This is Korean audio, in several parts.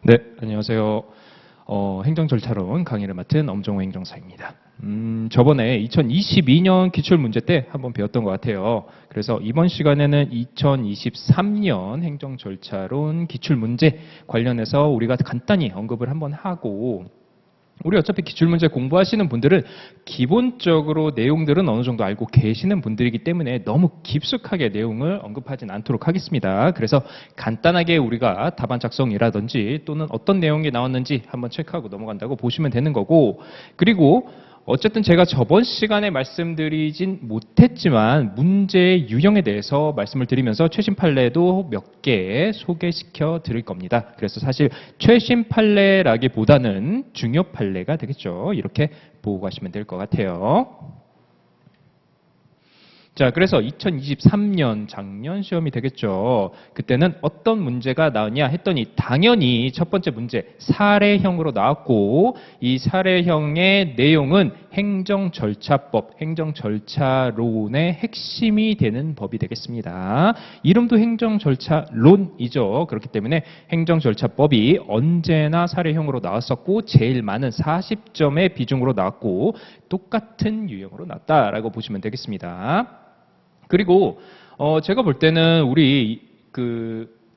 네, 안녕하세요. 행정절차론 강의를 맡은 엄정호 행정사입니다. 저번에 2022년 기출문제 때 한번 배웠던 것 같아요. 그래서 이번 시간에는 2023년 행정절차론 기출문제 관련해서 우리가 간단히 언급을 한번 하고, 우리 어차피 기출문제 공부하시는 분들은 기본적으로 내용들은 어느 정도 알고 계시는 분들이기 때문에 너무 깊숙하게 내용을 언급하진 않도록 하겠습니다. 그래서 간단하게 우리가 답안 작성이라든지 또는 어떤 내용이 나왔는지 한번 체크하고 넘어간다고 보시면 되는 거고, 그리고 어쨌든 제가 저번 시간에 말씀드리진 못했지만 문제의 유형에 대해서 말씀을 드리면서 최신 판례도 몇 개 소개시켜 드릴 겁니다. 그래서 사실 최신 판례라기보다는 중요 판례가 되겠죠. 이렇게 보고 가시면 될 것 같아요. 자, 그래서 2023년 작년 시험이 되겠죠. 그때는 어떤 문제가 나오냐 했더니 당연히 첫 번째 문제 사례형으로 나왔고, 이 사례형의 내용은 행정절차법, 행정절차론의 핵심이 되는 법이 되겠습니다. 이름도 행정절차론이죠. 그렇기 때문에 행정절차법이 언제나 사례형으로 나왔었고 제일 많은 40점의 비중으로 나왔고 똑같은 유형으로 나왔다라고 보시면 되겠습니다. 그리고 제가 볼 때는 우리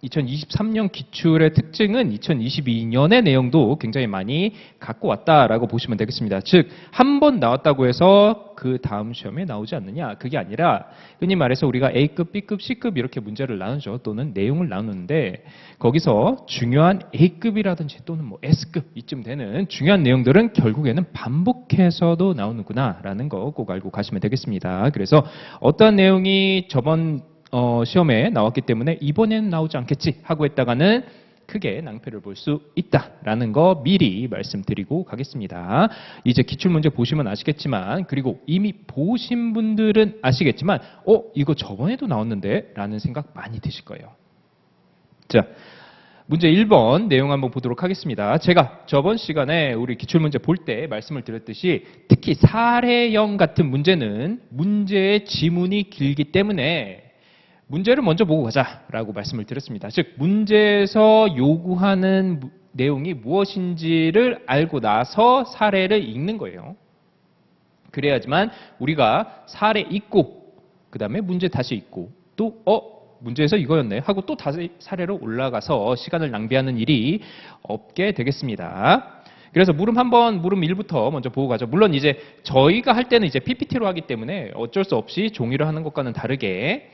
2023년 기출의 특징은 2022년의 내용도 굉장히 많이 갖고 왔다라고 보시면 되겠습니다. 즉, 한 번 나왔다고 해서 그 다음 시험에 나오지 않느냐, 그게 아니라 흔히 말해서 우리가 A급, B급, C급 이렇게 문제를 나누죠. 또는 내용을 나누는데 거기서 중요한 A급이라든지 또는 뭐 S급 이쯤 되는 중요한 내용들은 결국에는 반복해서도 나오는구나라는 거 꼭 알고 가시면 되겠습니다. 그래서 어떠한 내용이 저번 시험에 나왔기 때문에 이번에는 나오지 않겠지 하고 했다가는 크게 낭패를 볼 수 있다라는 거 미리 말씀드리고 가겠습니다. 이제 기출문제 보시면 아시겠지만, 그리고 이미 보신 분들은 아시겠지만 이거 저번에도 나왔는데 라는 생각 많이 드실 거예요. 자, 문제 1번 내용 한번 보도록 하겠습니다. 제가 저번 시간에 우리 기출문제 볼 때 말씀을 드렸듯이 특히 사례형 같은 문제는 문제의 지문이 길기 때문에 문제를 먼저 보고 가자라고 말씀을 드렸습니다. 즉, 문제에서 요구하는 내용이 무엇인지를 알고 나서 사례를 읽는 거예요. 그래야지만 우리가 사례 읽고 그 다음에 문제 다시 읽고 또 문제에서 이거였네 하고 또 다시 사례로 올라가서 시간을 낭비하는 일이 없게 되겠습니다. 그래서 물음 1부터 먼저 보고 가죠. 물론 이제 저희가 할 때는 이제 PPT로 하기 때문에 어쩔 수 없이 종이로 하는 것과는 다르게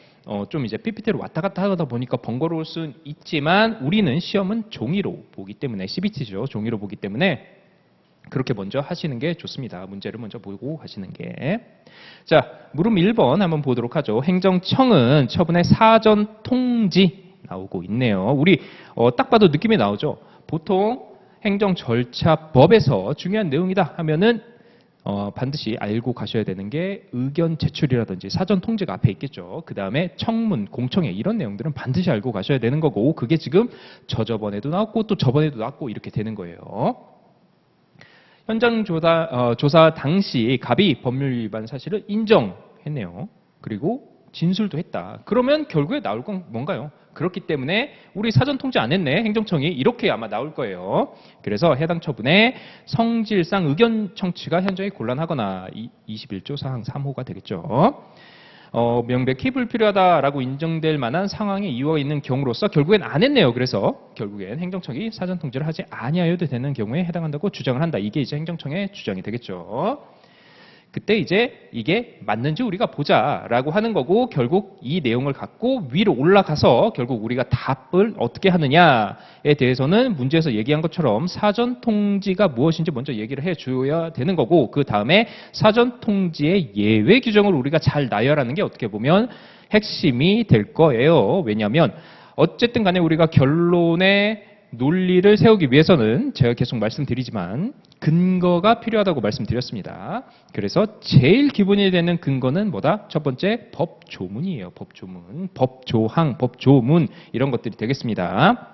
좀 이제 PPT로 왔다 갔다 하다 보니까 번거로울 수는 있지만 우리는 시험은 종이로 보기 때문에, CBT죠. 종이로 보기 때문에 그렇게 먼저 하시는 게 좋습니다. 문제를 먼저 보고 하시는 게. 자, 물음 1번 한번 보도록 하죠. 행정청은 처분의 사전 통지 나오고 있네요. 우리 딱 봐도 느낌이 나오죠. 보통 행정절차법에서 중요한 내용이다 하면은 반드시 알고 가셔야 되는 게 의견 제출이라든지 사전 통지가 앞에 있겠죠. 그 다음에 청문, 공청회 이런 내용들은 반드시 알고 가셔야 되는 거고, 그게 지금 저번에도 나왔고 또 저번에도 나왔고 이렇게 되는 거예요. 현장 조사 당시 갑이 법률 위반 사실을 인정했네요. 그리고 진술도 했다. 그러면 결국에 나올 건 뭔가요? 그렇기 때문에 우리 사전 통지 안 했네, 행정청이, 이렇게 아마 나올 거예요. 그래서 해당 처분의 성질상 의견 청취가 현저히 곤란하거나 21조 사항 3호가 되겠죠. 명백히 불필요하다라고 인정될 만한 상황에 이유가 있는 경우로서 결국엔 안 했네요. 그래서 결국엔 행정청이 사전 통지를 하지 아니하여도 되는 경우에 해당한다고 주장을 한다. 이게 이제 행정청의 주장이 되겠죠. 그때 이제 이게 맞는지 우리가 보자라고 하는 거고, 결국 이 내용을 갖고 위로 올라가서 결국 우리가 답을 어떻게 하느냐에 대해서는 문제에서 얘기한 것처럼 사전 통지가 무엇인지 먼저 얘기를 해줘야 되는 거고, 그 다음에 사전 통지의 예외 규정을 우리가 잘 나열하는 게 어떻게 보면 핵심이 될 거예요. 왜냐하면 어쨌든 간에 우리가 결론의 논리를 세우기 위해서는 제가 계속 말씀드리지만 근거가 필요하다고 말씀드렸습니다. 그래서 제일 기본이 되는 근거는 뭐다? 첫 번째, 법조문이에요. 법조문, 법조항, 법조문 이런 것들이 되겠습니다.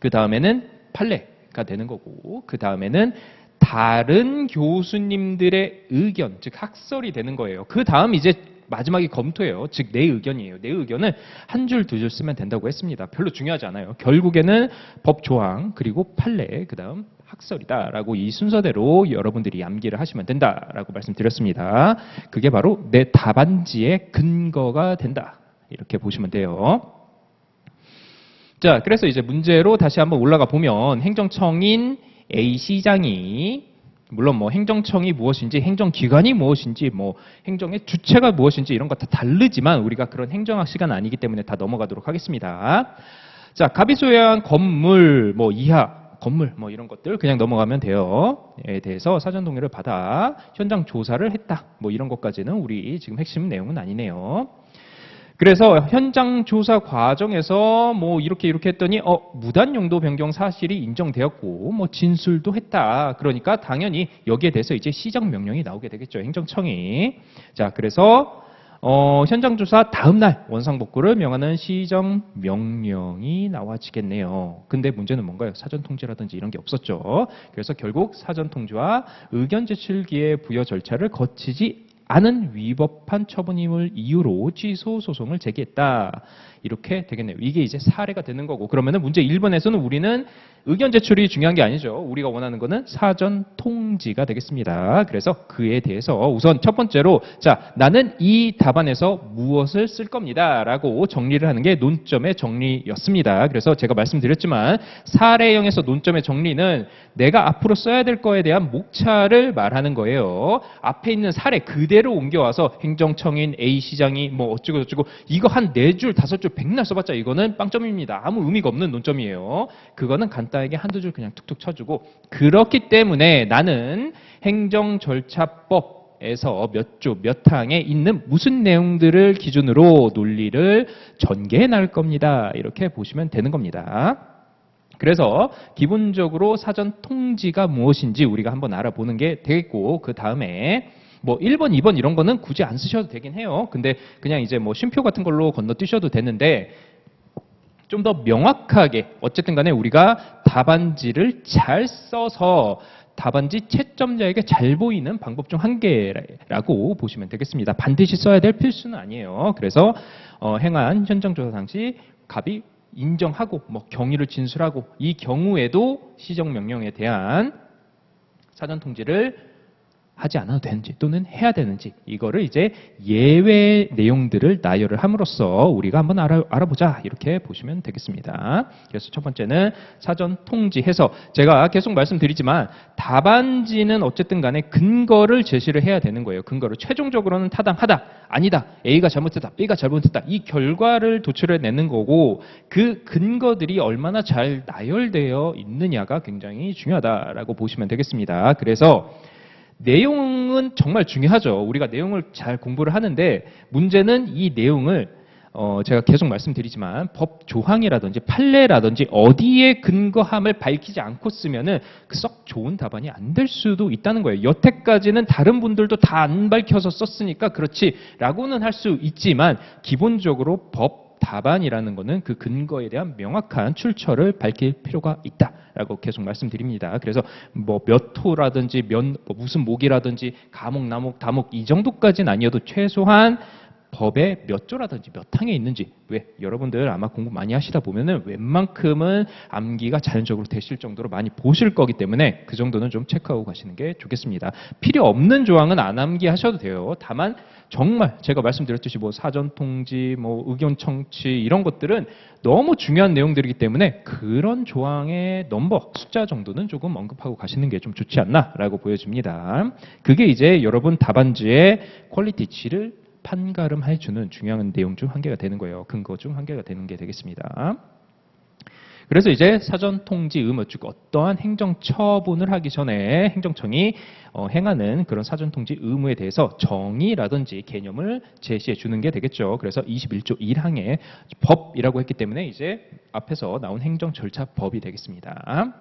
그 다음에는 판례가 되는 거고, 그 다음에는 다른 교수님들의 의견, 즉 학설이 되는 거예요. 그 다음 이제 마지막에 검토예요. 즉 내 의견이에요. 내 의견은 한 줄 두 줄 쓰면 된다고 했습니다. 별로 중요하지 않아요. 결국에는 법 조항 그리고 판례 그다음 학설이다라고 이 순서대로 여러분들이 암기를 하시면 된다라고 말씀드렸습니다. 그게 바로 내 답안지의 근거가 된다. 이렇게 보시면 돼요. 자, 그래서 이제 문제로 다시 한번 올라가 보면 행정청인 A시장이 물론 뭐 행정청이 무엇인지 행정기관이 무엇인지 뭐 행정의 주체가 무엇인지 이런 거 다 다르지만 우리가 그런 행정학 시간 아니기 때문에 다 넘어가도록 하겠습니다. 자, 갑이 소유한 건물 뭐 이하 건물 뭐 이런 것들 그냥 넘어가면 돼요. 에 대해서 사전 동의를 받아 현장 조사를 했다. 뭐 이런 것까지는 우리 지금 핵심 내용은 아니네요. 그래서 현장 조사 과정에서 뭐 이렇게 했더니 무단 용도 변경 사실이 인정되었고 뭐 진술도 했다. 그러니까 당연히 여기에 대해서 이제 시정 명령이 나오게 되겠죠. 행정청이. 자, 그래서 현장 조사 다음 날 원상 복구를 명하는 시정 명령이 나와지겠네요. 근데 문제는 뭔가요? 사전 통지라든지 이런 게 없었죠. 그래서 결국 사전 통지와 의견 제출기의 부여 절차를 거치지 않은 위법한 처분임을 이유로 취소 소송을 제기했다. 이렇게 되겠네요. 이게 이제 사례가 되는 거고 그러면은 문제 1번에서는 우리는 의견 제출이 중요한 게 아니죠. 우리가 원하는 거는 사전 통지가 되겠습니다. 그래서 그에 대해서 우선 첫 번째로 자, 나는 이 답안에서 무엇을 쓸 겁니다. 라고 정리를 하는 게 논점의 정리였습니다. 그래서 제가 말씀드렸지만 사례형에서 논점의 정리는 내가 앞으로 써야 될 거에 대한 목차를 말하는 거예요. 앞에 있는 사례 그대로 옮겨와서 행정청인 A시장이 뭐 어쩌고 저쩌고 이거 한 4줄, 5줄 백날 써봤자 이거는 빵점입니다. 아무 의미가 없는 논점이에요. 그거는 간단하게 한두 줄 그냥 툭툭 쳐주고 그렇기 때문에 나는 행정절차법에서 몇 조, 몇 항에 있는 무슨 내용들을 기준으로 논리를 전개해 나갈 겁니다. 이렇게 보시면 되는 겁니다. 그래서 기본적으로 사전 통지가 무엇인지 우리가 한번 알아보는 게 되겠고 그 다음에 뭐 1번, 2번 이런 거는 굳이 안 쓰셔도 되긴 해요. 근데 그냥 이제 뭐 쉼표 같은 걸로 건너뛰셔도 되는데 좀 더 명확하게 어쨌든 간에 우리가 답안지를 잘 써서 답안지 채점자에게 잘 보이는 방법 중 한 개라고 보시면 되겠습니다. 반드시 써야 될 필수는 아니에요. 그래서 행한 현장조사 당시 갑이 인정하고 뭐 경위를 진술하고 이 경우에도 시정명령에 대한 사전 통지를 하지 않아도 되는지 또는 해야 되는지 이거를 이제 예외 내용들을 나열을 함으로써 우리가 한번 알아보자 이렇게 보시면 되겠습니다. 그래서 첫 번째는 사전 통지해서 제가 계속 말씀드리지만 답안지는 어쨌든 간에 근거를 제시를 해야 되는 거예요. 근거를 최종적으로는 타당하다 아니다 A가 잘못했다 B가 잘못했다 이 결과를 도출해내는 거고 그 근거들이 얼마나 잘 나열되어 있느냐가 굉장히 중요하다라고 보시면 되겠습니다. 그래서 내용은 정말 중요하죠. 우리가 내용을 잘 공부를 하는데 문제는 이 내용을 제가 계속 말씀드리지만 법 조항이라든지 판례라든지 어디에 근거함을 밝히지 않고 쓰면은 썩 좋은 답안이 안 될 수도 있다는 거예요. 여태까지는 다른 분들도 다 안 밝혀서 썼으니까 그렇지라고는 할 수 있지만 기본적으로 법 답안이라는 것은 그 근거에 대한 명확한 출처를 밝힐 필요가 있다라고 계속 말씀드립니다. 그래서 뭐 몇 호라든지 뭐 무슨 목이라든지 가목, 나목, 다목 이 정도까지는 아니어도 최소한 법에 몇 조라든지 몇 항에 있는지 왜 여러분들 아마 공부 많이 하시다 보면은 웬만큼은 암기가 자연적으로 되실 정도로 많이 보실 거기 때문에 그 정도는 좀 체크하고 가시는 게 좋겠습니다. 필요 없는 조항은 안 암기하셔도 돼요. 다만 정말 제가 말씀드렸듯이 뭐 사전 통지, 뭐 의견 청취 이런 것들은 너무 중요한 내용들이기 때문에 그런 조항의 넘버, 숫자 정도는 조금 언급하고 가시는 게 좀 좋지 않나라고 보여집니다. 그게 이제 여러분 답안지의 퀄리티 질을 판가름해주는 중요한 내용 중 한 개가 되는 거예요. 근거 중 한 개가 되는 게 되겠습니다. 그래서 이제 사전 통지 의무, 즉 어떠한 행정 처분을 하기 전에 행정청이 행하는 그런 사전 통지 의무에 대해서 정의라든지 개념을 제시해 주는 게 되겠죠. 그래서 21조 1항의 법이라고 했기 때문에 이제 앞에서 나온 행정 절차 법이 되겠습니다.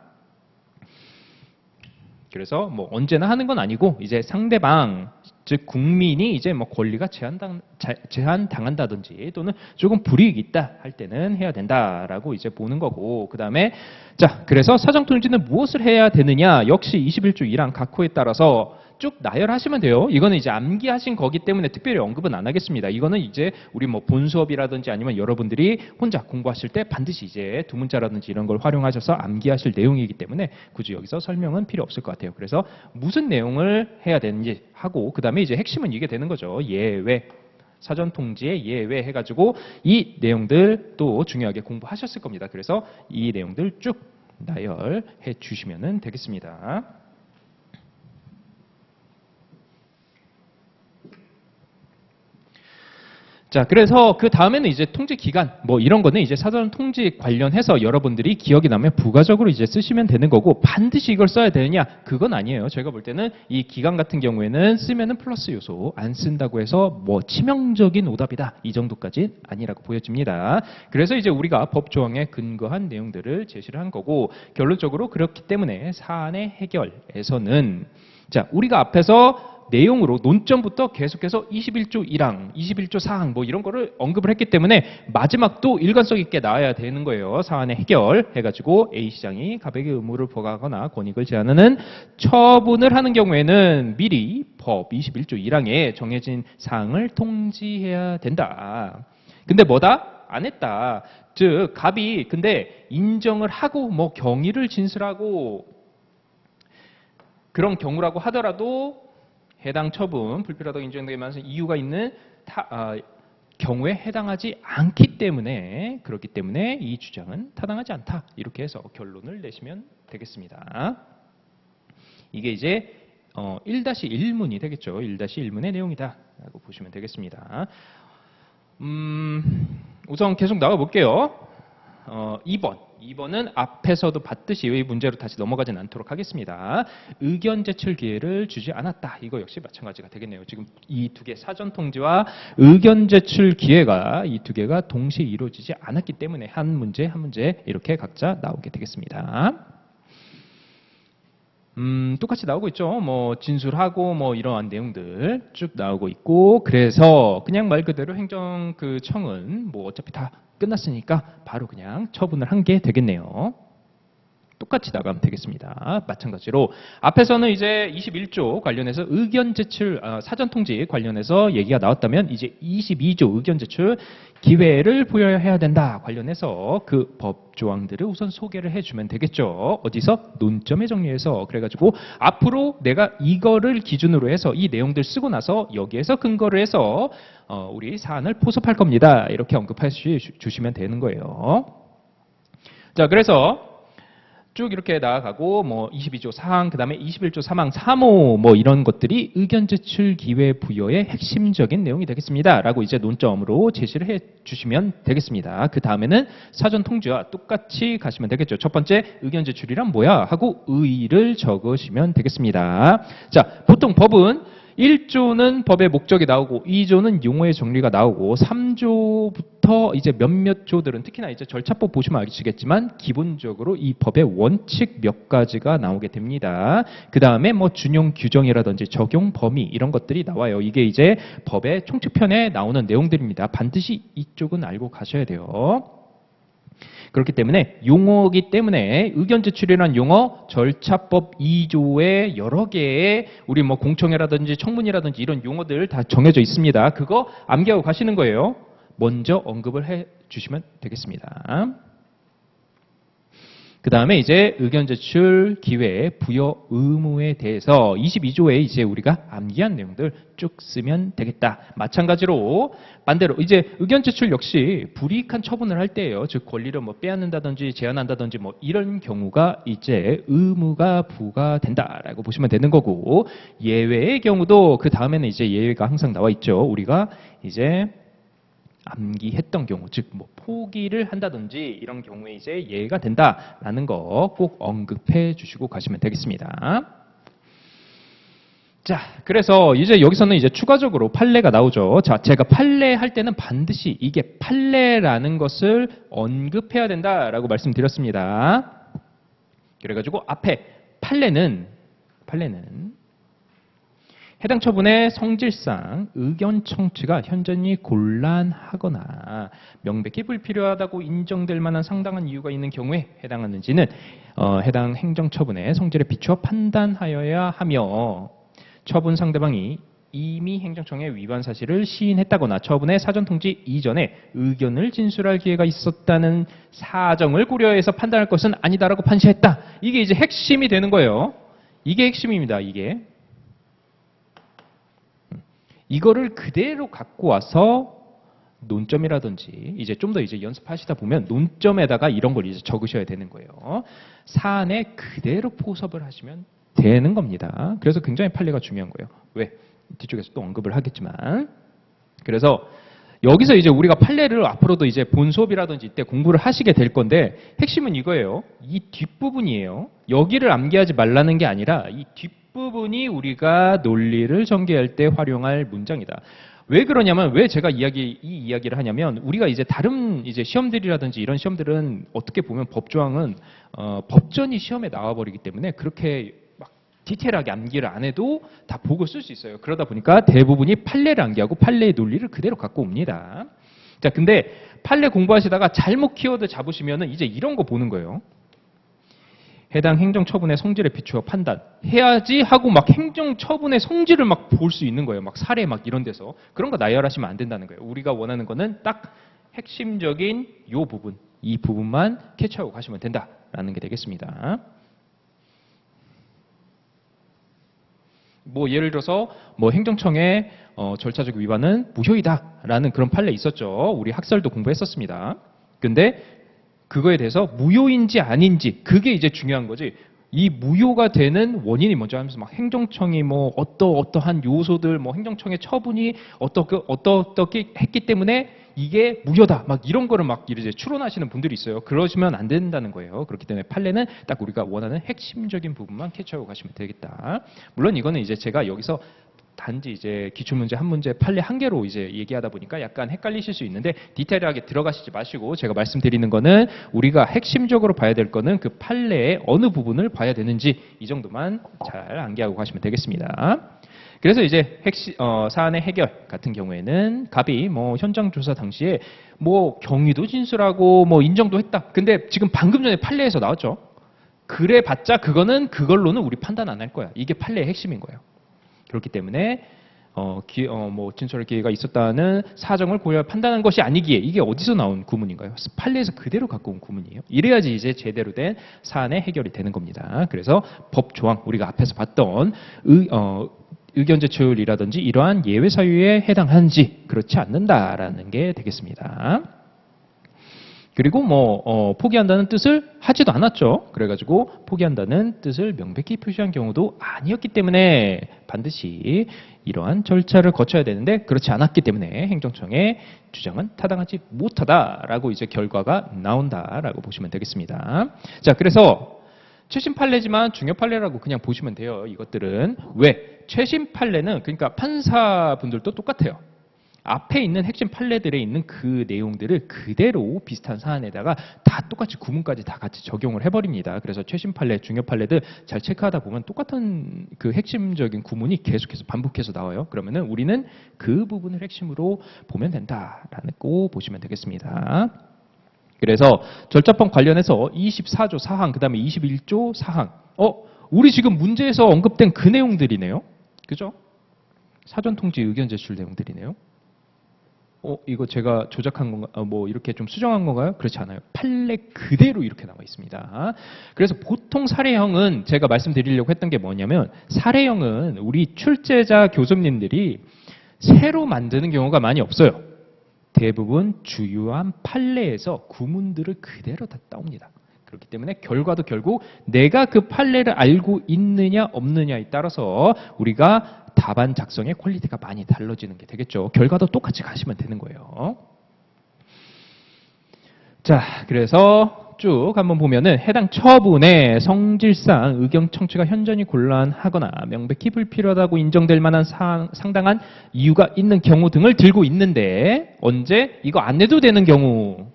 그래서 뭐 언제나 하는 건 아니고 이제 상대방 즉 국민이 이제 뭐 권리가 제한당한다든지 또는 조금 불이익이 있다 할 때는 해야 된다라고 이제 보는 거고 그다음에 자 그래서 사전 통지는 무엇을 해야 되느냐 역시 21조 1항 각호에 따라서 쭉 나열하시면 돼요. 이거는 이제 암기하신 거기 때문에 특별히 언급은 안 하겠습니다. 이거는 이제 우리 뭐 본 수업이라든지 아니면 여러분들이 혼자 공부하실 때 반드시 이제 두 문자라든지 이런 걸 활용하셔서 암기하실 내용이기 때문에 굳이 여기서 설명은 필요 없을 것 같아요. 그래서 무슨 내용을 해야 되는지 하고 그 다음에 이제 핵심은 이게 되는 거죠. 예외. 사전 통지의 예외 해가지고 이 내용들 또 중요하게 공부하셨을 겁니다. 그래서 이 내용들 쭉 나열해 주시면 되겠습니다. 자, 그래서 그 다음에는 이제 통지 기간, 뭐 이런 거는 이제 사전 통지 관련해서 여러분들이 기억이 나면 부가적으로 이제 쓰시면 되는 거고 반드시 이걸 써야 되느냐? 그건 아니에요. 제가 볼 때는 이 기간 같은 경우에는 쓰면은 플러스 요소, 안 쓴다고 해서 뭐 치명적인 오답이다. 이 정도까지 아니라고 보여집니다. 그래서 이제 우리가 법 조항에 근거한 내용들을 제시를 한 거고 결론적으로 그렇기 때문에 사안의 해결에서는 자, 우리가 앞에서 내용으로 논점부터 계속해서 21조 1항, 21조 4항 뭐 이런 거를 언급을 했기 때문에 마지막도 일관성 있게 나와야 되는 거예요. 사안의 해결 해가지고 A시장이 갑에게 의무를 부과하거나 권익을 제한하는 처분을 하는 경우에는 미리 법 21조 1항에 정해진 사항을 통지해야 된다. 근데 뭐다? 안 했다. 즉 갑이 근데 인정을 하고 뭐 경위를 진술하고 그런 경우라고 하더라도 해당 처분 불필요하다고 인정되게 만한 이유가 있는 경우에 해당하지 않기 때문에 그렇기 때문에 이 주장은 타당하지 않다. 이렇게 해서 결론을 내시면 되겠습니다. 이게 이제 1-1문이 되겠죠. 1-1문의 내용이다. 라고 보시면 되겠습니다. 우선 계속 나가 볼게요. 2번은 앞에서도 봤듯이 이 문제로 다시 넘어가진 않도록 하겠습니다. 의견 제출 기회를 주지 않았다. 이거 역시 마찬가지가 되겠네요. 지금 이 두 개 사전 통지와 의견 제출 기회가 이 두 개가 동시에 이루어지지 않았기 때문에 한 문제 한 문제 이렇게 각자 나오게 되겠습니다. 똑같이 나오고 있죠. 뭐 진술하고 뭐 이러한 내용들 쭉 나오고 있고 그래서 그냥 말 그대로 행정 그 청은 뭐 어차피 다 끝났으니까 바로 그냥 처분을 한 게 되겠네요. 똑같이 나가면 되겠습니다. 마찬가지로 앞에서는 이제 21조 관련해서 의견 제출 사전 통지 관련해서 얘기가 나왔다면 이제 22조 의견 제출 기회를 부여해야 된다 관련해서 그 법 조항들을 우선 소개를 해주면 되겠죠. 어디서? 논점에 정리해서 그래가지고 앞으로 내가 이거를 기준으로 해서 이 내용들 쓰고 나서 여기에서 근거를 해서 우리 사안을 포섭할 겁니다. 이렇게 언급해 주시면 되는 거예요. 자, 그래서 쭉 이렇게 나아가고 뭐 22조 4항 그다음에 21조 3항 3호 뭐 이런 것들이 의견 제출 기회 부여의 핵심적인 내용이 되겠습니다라고 이제 논점으로 제시를 해 주시면 되겠습니다. 그 다음에는 사전 통지와 똑같이 가시면 되겠죠. 첫 번째 의견 제출이란 뭐야 하고 의의를 적으시면 되겠습니다. 자, 보통 법은 1조는 법의 목적이 나오고 2조는 용어의 정리가 나오고 3조부터 이제 몇몇 조들은 특히나 이제 절차법 보시면 아시겠지만 기본적으로 이 법의 원칙 몇 가지가 나오게 됩니다. 그 다음에 뭐 준용 규정이라든지 적용 범위 이런 것들이 나와요. 이게 이제 법의 총칙편에 나오는 내용들입니다. 반드시 이쪽은 알고 가셔야 돼요. 그렇기 때문에 용어이기 때문에 의견 제출이라는 용어 절차법 2조에 여러 개의 우리 뭐 공청회라든지 청문이라든지 이런 용어들 다 정해져 있습니다. 그거 암기하고 가시는 거예요. 먼저 언급을 해 주시면 되겠습니다. 그 다음에 이제 의견 제출 기회 부여 의무에 대해서 22조에 이제 우리가 암기한 내용들 쭉 쓰면 되겠다. 마찬가지로 반대로 이제 의견 제출 역시 불이익한 처분을 할 때예요. 즉 권리를 뭐 빼앗는다든지 제한한다든지 뭐 이런 경우가 이제 의무가 부과된다라고 보시면 되는 거고 예외의 경우도 그 다음에는 이제 예외가 항상 나와 있죠. 우리가 이제 암기했던 경우, 즉 뭐 포기를 한다든지 이런 경우에 이제 예외가 된다라는 거 꼭 언급해 주시고 가시면 되겠습니다. 자, 그래서 이제 여기서는 이제 추가적으로 판례가 나오죠. 자, 제가 판례 할 때는 반드시 이게 판례라는 것을 언급해야 된다라고 말씀드렸습니다. 그래가지고 앞에 판례는 해당 처분의 성질상 의견 청취가 현저히 곤란하거나 명백히 불필요하다고 인정될 만한 상당한 이유가 있는 경우에 해당하는지는 해당 행정처분의 성질에 비추어 판단하여야 하며 처분 상대방이 이미 행정청에 위반 사실을 시인했다거나 처분의 사전 통지 이전에 의견을 진술할 기회가 있었다는 사정을 고려해서 판단할 것은 아니다라고 판시했다. 이게 이제 핵심이 되는 거예요. 이게 핵심입니다. 이거를 그대로 갖고 와서 논점이라든지 이제 좀 더 이제 연습하시다 보면 논점에다가 이런 걸 이제 적으셔야 되는 거예요. 사안에 그대로 포섭을 하시면 되는 겁니다. 그래서 굉장히 판례가 중요한 거예요. 왜? 뒤쪽에서 또 언급을 하겠지만. 그래서 여기서 이제 우리가 판례를 앞으로도 이제 본 수업이라든지 이때 공부를 하시게 될 건데 핵심은 이거예요. 이 뒷부분이에요. 여기를 암기하지 말라는 게 아니라 이 뒷부분이 우리가 논리를 전개할 때 활용할 문장이다. 왜 그러냐면 왜 제가 이 이야기를 하냐면 우리가 이제 다른 이제 시험들이라든지 이런 시험들은 어떻게 보면 법조항은 법전이 시험에 나와버리기 때문에 그렇게 디테일하게 암기를 안 해도 다 보고 쓸 수 있어요. 그러다 보니까 대부분이 판례를 암기하고 판례의 논리를 그대로 갖고 옵니다. 자, 근데 판례 공부하시다가 잘못 키워드 잡으시면은 이제 이런 거 보는 거예요. 해당 행정처분의 성질에 비추어 판단해야지 하고 막 행정처분의 성질을 막 볼 수 있는 거예요. 막 사례 막 이런 데서. 그런 거 나열하시면 안 된다는 거예요. 우리가 원하는 거는 딱 핵심적인 요 부분, 이 부분만 캐치하고 가시면 된다라는 게 되겠습니다. 뭐 예를 들어서 뭐 행정청의 절차적 위반은 무효이다라는 그런 판례 있었죠. 우리 학설도 공부했었습니다. 근데 그거에 대해서 무효인지 아닌지 그게 이제 중요한 거지. 이 무효가 되는 원인이 뭐죠 하면서 막 행정청이 뭐 어떠한 요소들 뭐 행정청의 처분이 어떻게 했기 때문에 이게 무효다 막 이런 거를 막 이제 추론하시는 분들이 있어요. 그러시면 안 된다는 거예요. 그렇기 때문에 판례는 딱 우리가 원하는 핵심적인 부분만 캐치하고 가시면 되겠다. 물론 이거는 이제 제가 여기서 단지 이제 기출문제 한 문제 판례 한 개로 이제 얘기하다 보니까 약간 헷갈리실 수 있는데 디테일하게 들어가시지 마시고 제가 말씀드리는 거는 우리가 핵심적으로 봐야 될 거는 그 판례의 어느 부분을 봐야 되는지 이 정도만 잘 암기하고 가시면 되겠습니다. 그래서 이제 사안의 해결 같은 경우에는 갑이 뭐 현장 조사 당시에 뭐 경위도 진술하고 뭐 인정도 했다. 근데 지금 방금 전에 판례에서 나왔죠. 그래 봤자 그걸로는 우리 판단 안 할 거야. 이게 판례의 핵심인 거예요. 그렇기 때문에 뭐 진술할 기회가 있었다는 사정을 고려 판단한 것이 아니기에 이게 어디서 나온 구문인가요? 판례에서 그대로 갖고 온 구문이에요. 이래야지 이제 제대로 된 사안의 해결이 되는 겁니다. 그래서 법 조항 우리가 앞에서 봤던 의견 제출이라든지 이러한 예외 사유에 해당하는지 그렇지 않는다라는 게 되겠습니다. 그리고 뭐 포기한다는 뜻을 하지도 않았죠. 그래가지고 포기한다는 뜻을 명백히 표시한 경우도 아니었기 때문에 반드시 이러한 절차를 거쳐야 되는데 그렇지 않았기 때문에 행정청의 주장은 타당하지 못하다라고 이제 결과가 나온다라고 보시면 되겠습니다. 자, 그래서 최신 판례지만 중요 판례라고 그냥 보시면 돼요. 이것들은 왜? 최신 판례는 그러니까 판사분들도 똑같아요. 앞에 있는 핵심 판례들에 있는 그 내용들을 그대로 비슷한 사안에다가 다 똑같이 구문까지 다 같이 적용을 해버립니다. 그래서 최신 판례, 중요 판례들 잘 체크하다 보면 똑같은 그 핵심적인 구문이 계속해서 반복해서 나와요. 그러면은 우리는 그 부분을 핵심으로 보면 된다라는 거 보시면 되겠습니다. 그래서 절차법 관련해서 24조 4항, 그 다음에 21조 4항. 우리 지금 문제에서 언급된 그 내용들이네요. 그죠? 사전 통지 의견 제출 내용들이네요. 이거 제가 조작한 건가? 뭐 이렇게 좀 수정한 건가요? 그렇지 않아요. 판례 그대로 이렇게 나와 있습니다. 그래서 보통 사례형은 제가 말씀드리려고 했던 게 뭐냐면 사례형은 우리 출제자 교수님들이 새로 만드는 경우가 많이 없어요. 대부분 주요한 판례에서 구문들을 그대로 다 따옵니다. 그렇기 때문에 결과도 결국 내가 그 판례를 알고 있느냐 없느냐에 따라서 우리가 답안 작성의 퀄리티가 많이 달라지는 게 되겠죠. 결과도 똑같이 가시면 되는 거예요. 자, 그래서 쭉 한번 보면은 해당 처분의 성질상 의견 청취가 현저히 곤란하거나 명백히 불필요하다고 인정될 만한 상당한 이유가 있는 경우 등을 들고 있는데 언제 이거 안 해도 되는 경우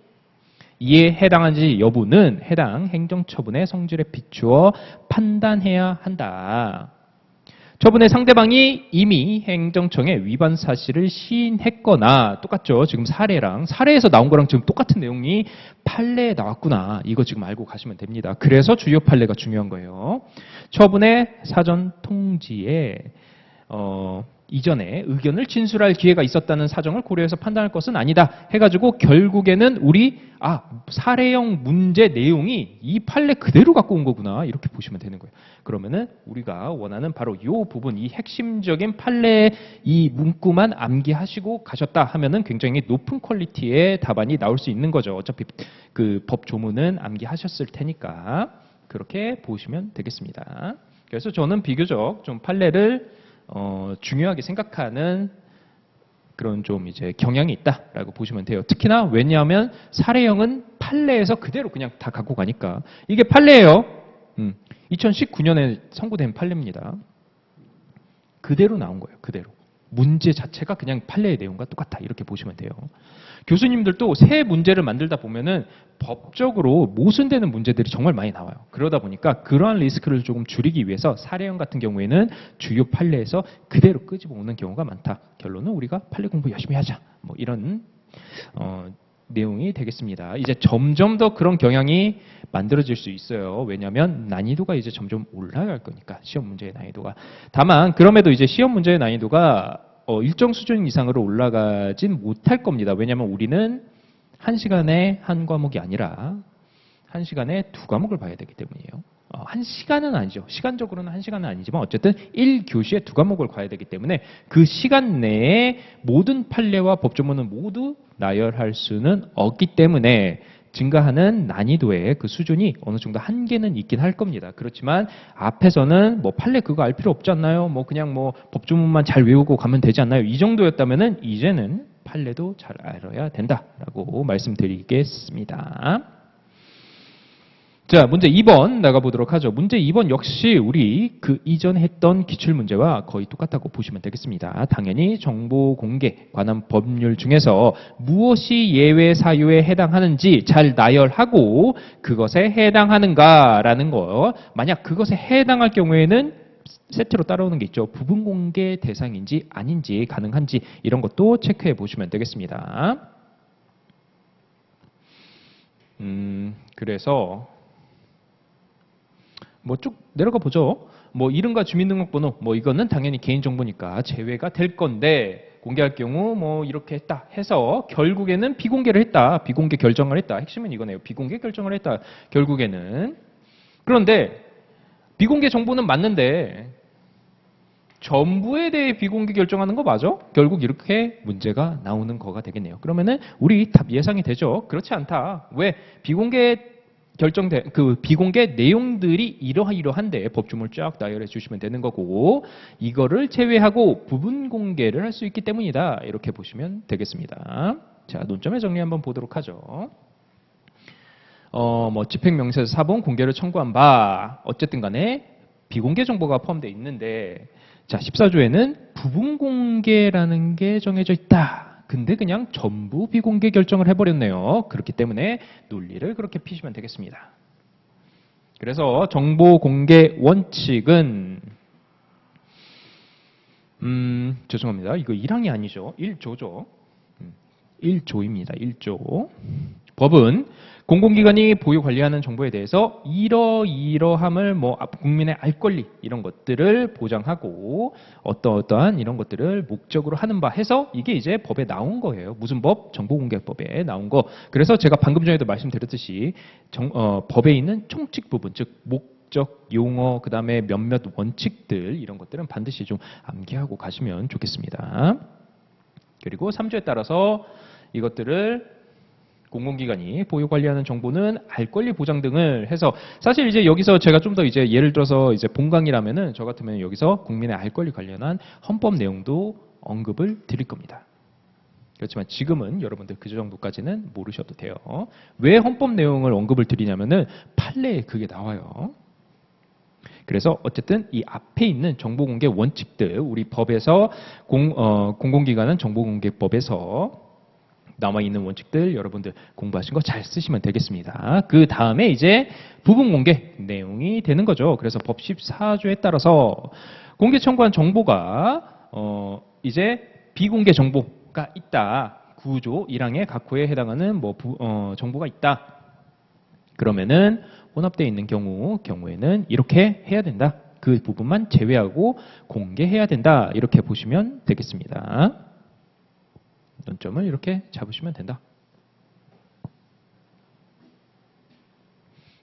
이에 해당하는지 여부는 해당 행정처분의 성질에 비추어 판단해야 한다. 처분의 상대방이 이미 행정청에 위반 사실을 시인했거나 똑같죠. 지금 사례에서 나온 거랑 지금 똑같은 내용이 판례에 나왔구나. 이거 지금 알고 가시면 됩니다. 그래서 주요 판례가 중요한 거예요. 처분의 사전 통지에 이전에 의견을 진술할 기회가 있었다는 사정을 고려해서 판단할 것은 아니다 해가지고 결국에는 우리 사례형 문제 내용이 이 판례 그대로 갖고 온 거구나 이렇게 보시면 되는 거예요. 그러면은 우리가 원하는 바로 이 부분, 이 핵심적인 판례 이 문구만 암기하시고 가셨다 하면은 굉장히 높은 퀄리티의 답안이 나올 수 있는 거죠. 어차피 그 법 조문은 암기하셨을 테니까 그렇게 보시면 되겠습니다. 그래서 저는 비교적 좀 판례를 중요하게 생각하는 그런 좀 이제 경향이 있다라고 보시면 돼요. 특히나 왜냐하면 사례형은 판례에서 그대로 그냥 다 갖고 가니까 이게 판례예요. 2019년에 선고된 판례입니다. 그대로 나온 거예요. 그대로. 문제 자체가 그냥 판례의 내용과 똑같다 이렇게 보시면 돼요. 교수님들도 새 문제를 만들다 보면은 법적으로 모순되는 문제들이 정말 많이 나와요. 그러다 보니까 그러한 리스크를 조금 줄이기 위해서 사례형 같은 경우에는 주요 판례에서 그대로 끄집어 오는 경우가 많다. 결론은 우리가 판례 공부 열심히 하자. 뭐 이런 내용이 되겠습니다. 이제 점점 더 그런 경향이 만들어질 수 있어요. 왜냐하면 난이도가 이제 점점 올라갈 거니까 시험 문제의 난이도가. 다만 그럼에도 이제 시험 문제의 난이도가 일정 수준 이상으로 올라가진 못할 겁니다. 왜냐하면 우리는 한 시간에 한 과목이 아니라 한 시간에 두 과목을 봐야 되기 때문이에요. 한 시간은 아니죠. 시간적으로는 한 시간은 아니지만 어쨌든 1교시에 두 과목을 봐야 되기 때문에 그 시간 내에 모든 판례와 법조문을 모두 나열할 수는 없기 때문에 증가하는 난이도의 그 수준이 어느 정도 한계는 있긴 할 겁니다. 그렇지만 앞에서는 뭐 판례 그거 알 필요 없지 않나요? 뭐 그냥 뭐 법조문만 잘 외우고 가면 되지 않나요? 이 정도였다면은 이제는 판례도 잘 알아야 된다라고 말씀드리겠습니다. 자, 문제 2번 나가보도록 하죠. 문제 2번 역시 우리 그 이전 했던 기출문제와 거의 똑같다고 보시면 되겠습니다. 당연히 정보 공개 관한 법률 중에서 무엇이 예외 사유에 해당하는지 잘 나열하고 그것에 해당하는가라는 거. 만약 그것에 해당할 경우에는 세트로 따라오는 게 있죠. 부분 공개 대상인지 아닌지 가능한지 이런 것도 체크해 보시면 되겠습니다. 그래서 뭐 쭉 내려가 보죠. 뭐 이름과 주민등록번호 뭐 이거는 당연히 개인정보니까 제외가 될 건데 공개할 경우 뭐 이렇게 했다 해서 결국에는 비공개를 했다. 비공개 결정을 했다. 핵심은 이거네요. 비공개 결정을 했다. 결국에는. 그런데 비공개 정보는 맞는데 전부에 대해 비공개 결정하는 거 맞아? 결국 이렇게 문제가 나오는 거가 되겠네요. 그러면은 우리 답 예상이 되죠. 그렇지 않다. 왜? 그 비공개 내용들이 이러한데 법조문을 쫙 나열해 주시면 되는 거고 이거를 제외하고 부분 공개를 할 수 있기 때문이다. 이렇게 보시면 되겠습니다. 자, 논점의 정리 한번 보도록 하죠. 뭐 집행명세서 4번 공개를 청구한 바 어쨌든 간에 비공개 정보가 포함되어 있는데 자, 14조에는 부분 공개라는 게 정해져 있다. 근데 그냥 전부 비공개 결정을 해버렸네요. 그렇기 때문에 논리를 그렇게 피시면 되겠습니다. 그래서 정보 공개 원칙은 죄송합니다. 이거 1항이 아니죠. 1조죠. 1조입니다. 1조. 법은 공공기관이 보유 관리하는 정보에 대해서 이러이러함을 뭐 국민의 알 권리 이런 것들을 보장하고 어떠한 이런 것들을 목적으로 하는 바 해서 이게 이제 법에 나온 거예요. 무슨 법? 정보공개법에 나온 거. 그래서 제가 방금 전에도 말씀드렸듯이 법에 있는 총칙 부분, 즉 목적, 용어, 그 다음에 몇몇 원칙들 이런 것들은 반드시 좀 암기하고 가시면 좋겠습니다. 그리고 3조에 따라서 이것들을 공공기관이 보유 관리하는 정보는 알 권리 보장 등을 해서 사실 이제 여기서 제가 좀 더 이제 예를 들어서 이제 본강이라면은 저 같으면 여기서 국민의 알 권리 관련한 헌법 내용도 언급을 드릴 겁니다. 그렇지만 지금은 여러분들 그 정도까지는 모르셔도 돼요. 왜 헌법 내용을 언급을 드리냐면은 판례에 그게 나와요. 그래서 어쨌든 이 앞에 있는 정보공개 원칙들 우리 법에서 공공기관은 정보공개법에서 남아 있는 원칙들 여러분들 공부하신 거 잘 쓰시면 되겠습니다. 그 다음에 이제 부분 공개 내용이 되는 거죠. 그래서 법 14조에 따라서 공개 청구한 정보가 이제 비공개 정보가 있다. 9조 1항의 각 호에 해당하는 뭐 정보가 있다. 그러면은 혼합되어 있는 경우에는 이렇게 해야 된다. 그 부분만 제외하고 공개해야 된다. 이렇게 보시면 되겠습니다. 논점을 이렇게 잡으시면 된다.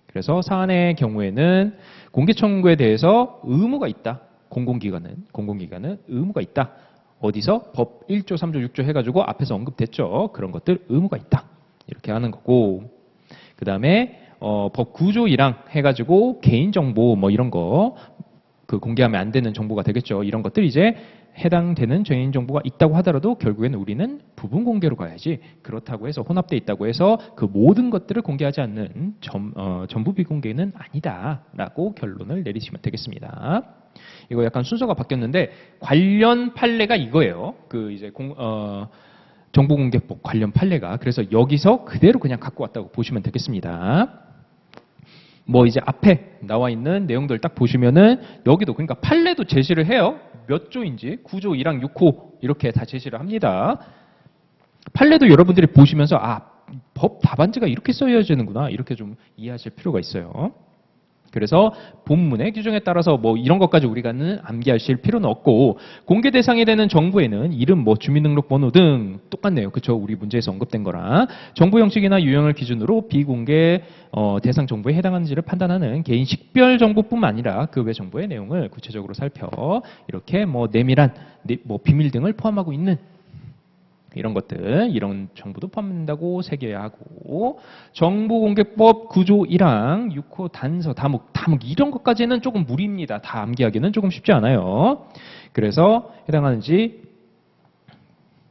그래서 사안의 경우에는 공개 청구에 대해서 의무가 있다. 공공기관은 의무가 있다. 어디서? 법 1조, 3조, 6조 해가지고 앞에서 언급됐죠. 그런 것들 의무가 있다. 이렇게 하는 거고. 그 다음에 법 9조 1항 해가지고 개인정보 뭐 이런 거 그 공개하면 안 되는 정보가 되겠죠. 이런 것들 이제 해당되는 개인정보가 있다고 하더라도 결국에는 우리는 부분 공개로 가야지. 그렇다고 해서 혼합돼 있다고 해서 그 모든 것들을 공개하지 않는 전부 비공개는 아니다라고 결론을 내리시면 되겠습니다. 이거 약간 순서가 바뀌었는데 관련 판례가 이거예요. 그 이제 정보공개법 관련 판례가. 그래서 여기서 그대로 그냥 갖고 왔다고 보시면 되겠습니다. 뭐 이제 앞에 나와 있는 내용들 딱 보시면은 여기도 그러니까 판례도 제시를 해요. 몇 조인지 9조 1항 6호 이렇게 다 제시를 합니다. 판례도 여러분들이 보시면서 법 답안지가 이렇게 써야지는구나 이렇게 좀 이해하실 필요가 있어요. 그래서 본문의 규정에 따라서 뭐 이런 것까지 우리가는 암기하실 필요는 없고 공개 대상이 되는 정보에는 이름, 뭐 주민등록번호 등 똑같네요. 그렇죠? 우리 문제에서 언급된 거랑 정보 형식이나 유형을 기준으로 비공개 대상 정보에 해당하는지를 판단하는 개인 식별 정보뿐만 아니라 그 외 정보의 내용을 구체적으로 살펴 이렇게 뭐 내밀한 뭐 비밀 등을 포함하고 있는 이런 것들, 이런 정보도 포함된다고 새겨야 하고 정보공개법 9조 1항 6호 단서, 다목 이런 것까지는 조금 무리입니다. 다 암기하기는 조금 쉽지 않아요. 그래서 해당하는지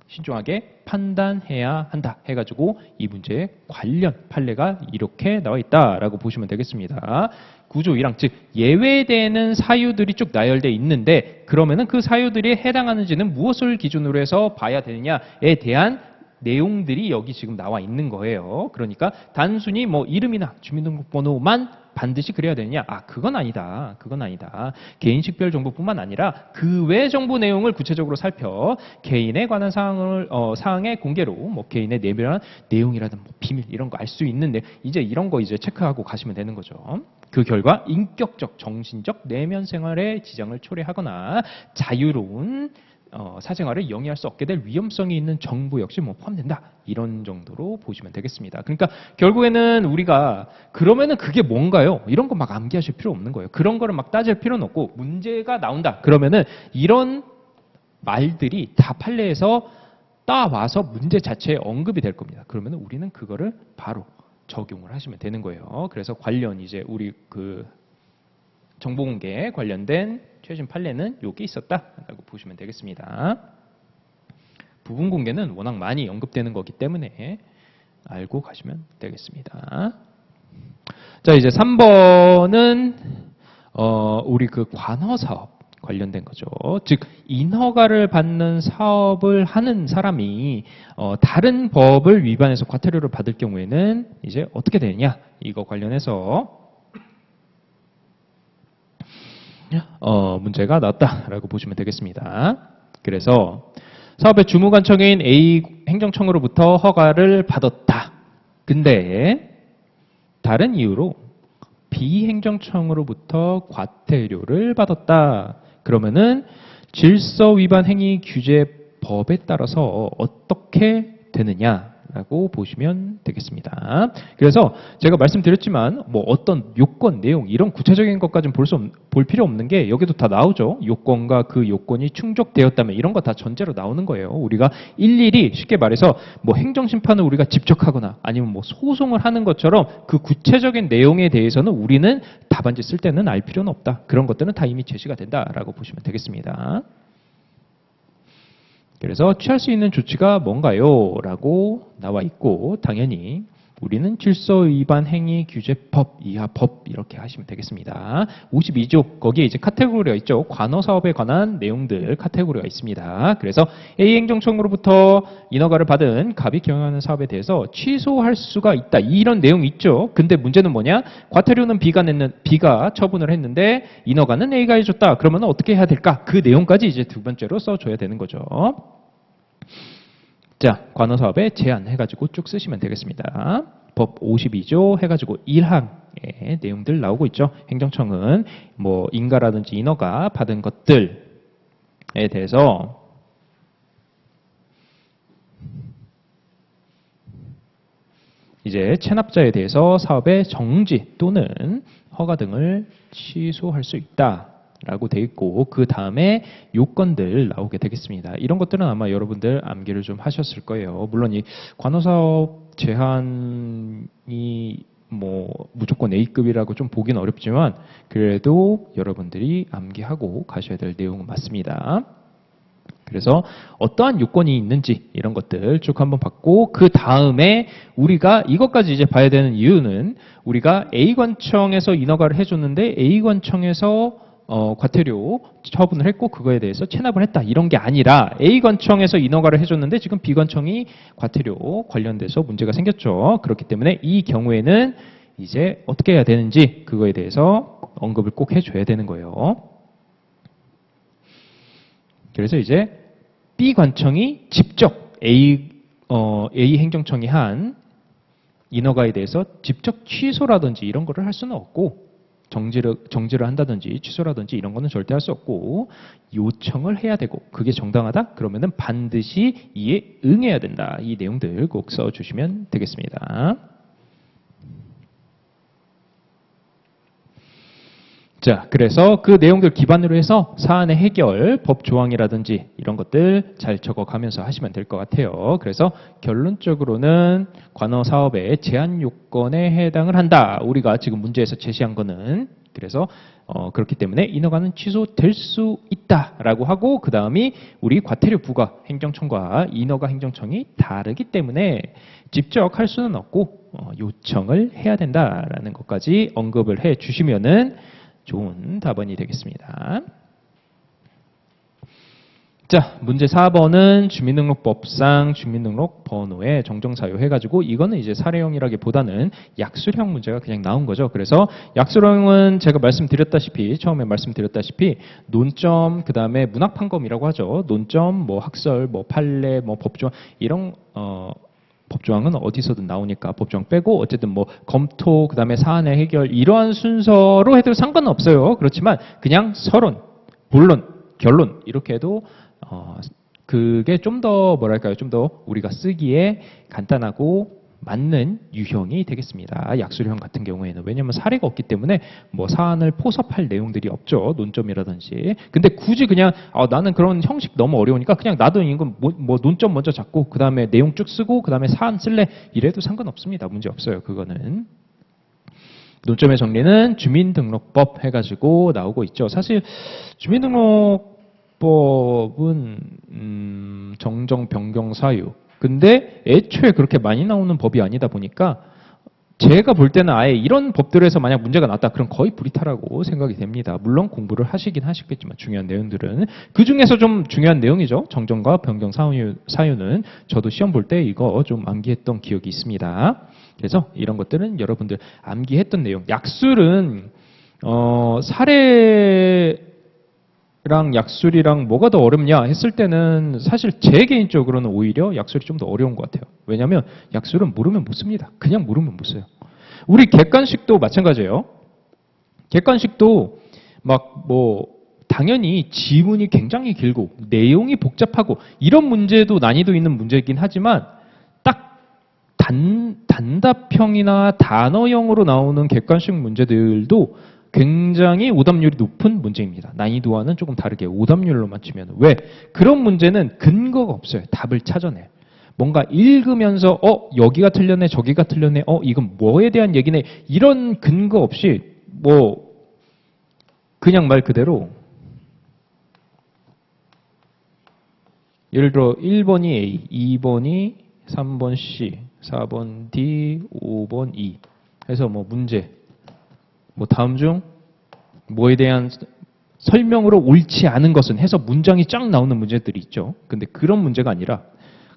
신중하게 판단해야 한다 해가지고 이 문제에 관련 판례가 이렇게 나와 있다라고 보시면 되겠습니다. 9조 1항, 즉 예외되는 사유들이 쭉 나열되어 있는데 그러면은 그 사유들이 해당하는지는 무엇을 기준으로 해서 봐야 되느냐에 대한 내용들이 여기 지금 나와 있는 거예요. 그러니까 단순히 뭐 이름이나 주민등록번호만 반드시 그래야 되느냐? 그건 아니다. 그건 아니다. 개인 식별 정보뿐만 아니라 그 외 정보 내용을 구체적으로 살펴 개인에 관한 사항의 공개로 뭐 개인의 내밀한 내용이라든 뭐 비밀 이런 거 알 수 있는데 이제 이런 거 이제 체크하고 가시면 되는 거죠. 그 결과 인격적, 정신적 내면 생활에 지장을 초래하거나 자유로운 사생활을 영위할 수 없게 될 위험성이 있는 정보 역시 뭐 포함된다. 이런 정도로 보시면 되겠습니다. 그러니까 결국에는 우리가 그러면은 그게 뭔가요? 이런 거 막 암기하실 필요 없는 거예요. 그런 거를 막 따질 필요는 없고 문제가 나온다. 그러면은 이런 말들이 다 판례에서 따와서 문제 자체에 언급이 될 겁니다. 그러면은 우리는 그거를 바로 적용을 하시면 되는 거예요. 그래서 관련 이제 우리 그 정보공개에 관련된 최신 판례는 여기 있었다라고 보시면 되겠습니다. 부분 공개는 워낙 많이 언급되는 거기 때문에 알고 가시면 되겠습니다. 자, 이제 3번은 우리 그 관허 사업 관련된 거죠. 즉 인허가를 받는 사업을 하는 사람이 다른 법을 위반해서 과태료를 받을 경우에는 이제 어떻게 되느냐 이거 관련해서 문제가 나왔다라고 보시면 되겠습니다. 그래서 사업의 주무관청인 A 행정청으로부터 허가를 받았다. 근데 다른 이유로 B 행정청으로부터 과태료를 받았다. 그러면은 질서 위반 행위 규제법에 따라서 어떻게 되느냐라고 보시면 되겠습니다. 그래서 제가 말씀드렸지만 뭐 어떤 요건, 내용 이런 구체적인 것까지는 볼 필요 없는 게 여기도 다 나오죠. 요건과 그 요건이 충족되었다면 이런 거 다 전제로 나오는 거예요. 우리가 일일이 쉽게 말해서 뭐 행정심판을 우리가 직접 하거나 아니면 뭐 소송을 하는 것처럼 그 구체적인 내용에 대해서는 우리는 답안지 쓸 때는 알 필요는 없다. 그런 것들은 다 이미 제시가 된다라고 보시면 되겠습니다. 그래서 취할 수 있는 조치가 뭔가요? 라고 나와 있고 당연히 우리는 질서 위반 행위 규제법 이하 법 이렇게 하시면 되겠습니다. 52조 거기에 이제 카테고리가 있죠. 관허 사업에 관한 내용들 카테고리가 있습니다. 그래서 A 행정청으로부터 인허가를 받은 갑이 경영하는 사업에 대해서 취소할 수가 있다. 이런 내용이 있죠. 근데 문제는 뭐냐? 과태료는 B가 처분을 했는데 인허가는 A가 해줬다. 그러면 어떻게 해야 될까? 그 내용까지 이제 두 번째로 써줘야 되는 거죠. 자, 관허 사업에 제한해가지고 쭉 쓰시면 되겠습니다. 법 52조 해가지고 1항의 내용들 나오고 있죠. 행정청은 뭐 인가라든지 인허가 받은 것들에 대해서 이제 체납자에 대해서 사업의 정지 또는 허가 등을 취소할 수 있다라고 돼 있고 그 다음에 요건들 나오게 되겠습니다. 이런 것들은 아마 여러분들 암기를 좀 하셨을 거예요. 물론 이 관호사업 제한이 뭐 무조건 A급이라고 좀 보기는 어렵지만 그래도 여러분들이 암기하고 가셔야 될 내용은 맞습니다. 그래서 어떠한 요건이 있는지 이런 것들 쭉 한번 봤고 그 다음에 우리가 이것까지 이제 봐야 되는 이유는 우리가 A관청에서 인허가를 해줬는데 A관청에서 과태료 처분을 했고 그거에 대해서 체납을 했다 이런 게 아니라 A관청에서 인허가를 해줬는데 지금 B관청이 과태료 관련돼서 문제가 생겼죠. 그렇기 때문에 이 경우에는 이제 어떻게 해야 되는지 그거에 대해서 언급을 꼭 해줘야 되는 거예요. 그래서 이제 B관청이 직접 A 행정청이 한 인허가에 대해서 직접 취소라든지 이런 거를 할 수는 없고 정지를 한다든지 취소라든지 이런 거는 절대 할 수 없고 요청을 해야 되고 그게 정당하다? 그러면은 반드시 이에 응해야 된다. 이 내용들 꼭 써주시면 되겠습니다. 자, 그래서 그 내용들 기반으로 해서 사안의 해결, 법 조항이라든지 이런 것들 잘 적어가면서 하시면 될 것 같아요. 그래서 결론적으로는 관어 사업의 제한 요건에 해당을 한다. 우리가 지금 문제에서 제시한 거는 그래서 그렇기 때문에 인허가는 취소될 수 있다라고 하고 그 다음이 우리 과태료 부과 행정청과 인허가 행정청이 다르기 때문에 직접 할 수는 없고 요청을 해야 된다라는 것까지 언급을 해 주시면은 좋은 답안이 되겠습니다. 자, 문제 4번은 주민등록법상 주민등록 번호의 정정사유 해가지고 이거는 이제 사례형이라기보다는 약술형 문제가 그냥 나온 거죠. 그래서 약술형은 제가 처음에 말씀드렸다시피 논점, 그 다음에 문학판검이라고 하죠. 논점, 뭐 학설, 뭐 판례, 뭐 법조항 이런 법조항은 어디서든 나오니까 법조항 빼고 어쨌든 뭐 검토 그다음에 사안의 해결 이러한 순서로 해도 상관은 없어요. 그렇지만 그냥 서론, 본론, 결론 이렇게 해도 그게 좀 더 뭐랄까요? 좀 더 우리가 쓰기에 간단하고 맞는 유형이 되겠습니다. 약술형 같은 경우에는 왜냐하면 사례가 없기 때문에 뭐 사안을 포섭할 내용들이 없죠. 논점이라든지. 근데 굳이 그냥 나는 그런 형식 너무 어려우니까 그냥 나도 이건 뭐 논점 먼저 잡고 그 다음에 내용 쭉 쓰고 그 다음에 사안 쓸래 이래도 상관없습니다. 문제 없어요. 그거는. 논점의 정리는 주민등록법 해가지고 나오고 있죠. 사실 주민등록법은 정정 변경 사유 근데 애초에 그렇게 많이 나오는 법이 아니다 보니까 제가 볼 때는 아예 이런 법들에서 만약 문제가 났다 그럼 거의 불이타라고 생각이 됩니다. 물론 공부를 하시긴 하시겠지만 중요한 내용들은 그중에서 좀 중요한 내용이죠. 정정과 변경 사유는 저도 시험 볼 때 이거 좀 암기했던 기억이 있습니다. 그래서 이런 것들은 여러분들 암기했던 내용. 약술은 사례 랑 약술이랑 뭐가 더 어렵냐 했을 때는 사실 제 개인적으로는 오히려 약술이 좀 더 어려운 것 같아요. 왜냐하면 약술은 모르면 못 씁니다. 그냥 모르면 못 써요. 우리 객관식도 마찬가지예요. 객관식도 막 뭐 당연히 지문이 굉장히 길고 내용이 복잡하고 이런 문제도 난이도 있는 문제이긴 하지만 딱 단답형이나 단어형으로 나오는 객관식 문제들도 굉장히 오답률이 높은 문제입니다. 난이도와는 조금 다르게 오답률로 맞추면. 왜? 그런 문제는 근거가 없어요. 답을 찾아내. 뭔가 읽으면서 여기가 틀렸네 저기가 틀렸네 이건 뭐에 대한 얘기네 이런 근거 없이 뭐 그냥 말 그대로 예를 들어 1번이 A, 2번이 3번 C, 4번 D, 5번 E 해서 뭐 문제 뭐 다음 중 뭐에 대한 설명으로 옳지 않은 것은 해서 문장이 쫙 나오는 문제들이 있죠. 근데 그런 문제가 아니라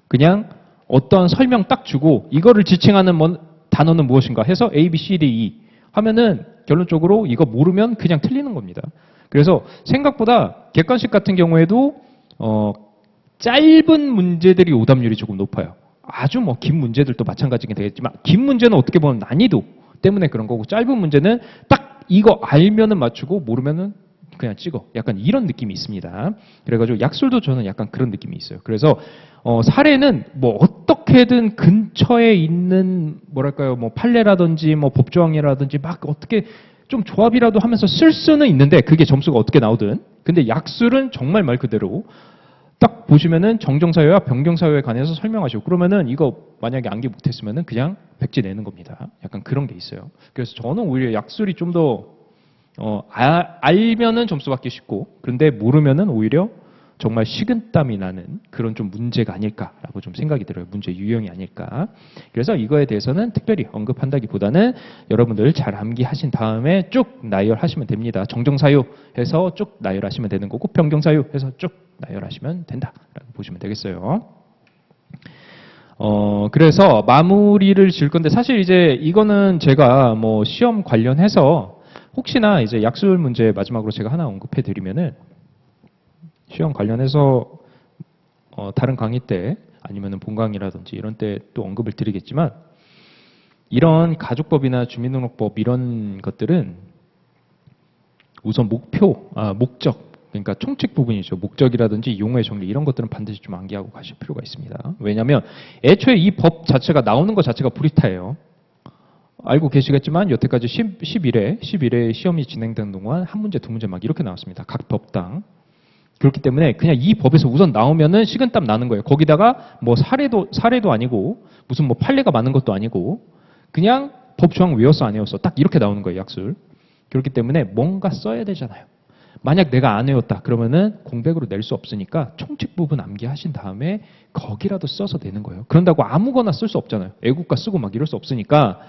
그냥 어떤 설명 딱 주고 이거를 지칭하는 단어는 무엇인가 해서 A, B, C, D, E 하면은 결론적으로 이거 모르면 그냥 틀리는 겁니다. 그래서 생각보다 객관식 같은 경우에도 짧은 문제들이 오답률이 조금 높아요. 아주 뭐 긴 문제들도 마찬가지긴 되겠지만 긴 문제는 어떻게 보면 난이도 때문에 그런 거고 짧은 문제는 딱 이거 알면은 맞추고 모르면은 그냥 찍어. 약간 이런 느낌이 있습니다. 그래가지고 약술도 저는 약간 그런 느낌이 있어요. 그래서 사례는 뭐 어떻게든 근처에 있는 뭐랄까요 뭐 판례라든지 뭐 법조항이라든지 막 어떻게 좀 조합이라도 하면서 쓸 수는 있는데 그게 점수가 어떻게 나오든 근데 약술은 정말 말 그대로 딱 보시면은 정정사유와 변경사유에 관해서 설명하시고 그러면은 이거 만약에 암기 못했으면은 그냥 백지 내는 겁니다. 약간 그런 게 있어요. 그래서 저는 오히려 약술이 좀 더 알면은 점수 받기 쉽고 그런데 모르면은 오히려 정말 식은땀이 나는 그런 좀 문제가 아닐까라고 좀 생각이 들어요. 문제 유형이 아닐까. 그래서 이거에 대해서는 특별히 언급한다기보다는 여러분들 잘 암기하신 다음에 쭉 나열하시면 됩니다. 정정사유 해서 쭉 나열하시면 되는 거고 변경사유 해서 쭉 나열하시면 된다라고 보시면 되겠어요. 그래서 마무리를 지을 건데 사실 이제 이거는 제가 뭐 시험 관련해서 혹시나 이제 약술 문제 마지막으로 제가 하나 언급해 드리면은 시험 관련해서 다른 강의 때 아니면은 본강의라든지 이런 때 또 언급을 드리겠지만 이런 가족법이나 주민등록법 이런 것들은 우선 목적 그러니까 총칙 부분이죠. 목적이라든지 용어의 정리 이런 것들은 반드시 좀 암기하고 가실 필요가 있습니다. 왜냐하면 애초에 이 법 자체가 나오는 것 자체가 브리타예요. 알고 계시겠지만 여태까지 11회 시험이 진행되는 동안 한 문제, 두 문제 막 이렇게 나왔습니다. 각 법당. 그렇기 때문에 그냥 이 법에서 우선 나오면은 식은땀 나는 거예요. 거기다가 뭐 사례도 아니고 무슨 뭐 판례가 많은 것도 아니고 그냥 법 조항 외웠어 안 외웠어 딱 이렇게 나오는 거예요. 약술. 그렇기 때문에 뭔가 써야 되잖아요. 만약 내가 안 외웠다 그러면은 공백으로 낼 수 없으니까 총칙 부분 암기하신 다음에 거기라도 써서 내는 거예요. 그런다고 아무거나 쓸 수 없잖아요. 애국가 쓰고 막 이럴 수 없으니까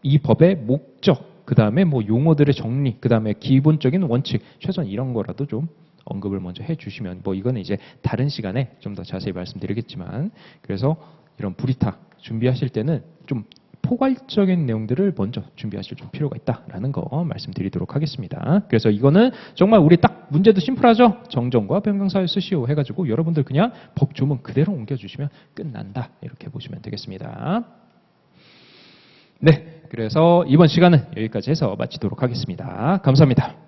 이 법의 목적 그 다음에 뭐 용어들의 정리 그 다음에 기본적인 원칙 최소한 이런 거라도 좀 언급을 먼저 해주시면 뭐 이거는 이제 다른 시간에 좀 더 자세히 말씀드리겠지만 그래서 이런 브리타 준비하실 때는 좀 포괄적인 내용들을 먼저 준비하실 좀 필요가 있다라는 거 말씀드리도록 하겠습니다. 그래서 이거는 정말 우리 딱 문제도 심플하죠. 정정과 변경사유 쓰시오 해가지고 여러분들 그냥 법 조문 그대로 옮겨주시면 끝난다 이렇게 보시면 되겠습니다. 네, 그래서 이번 시간은 여기까지 해서 마치도록 하겠습니다. 감사합니다.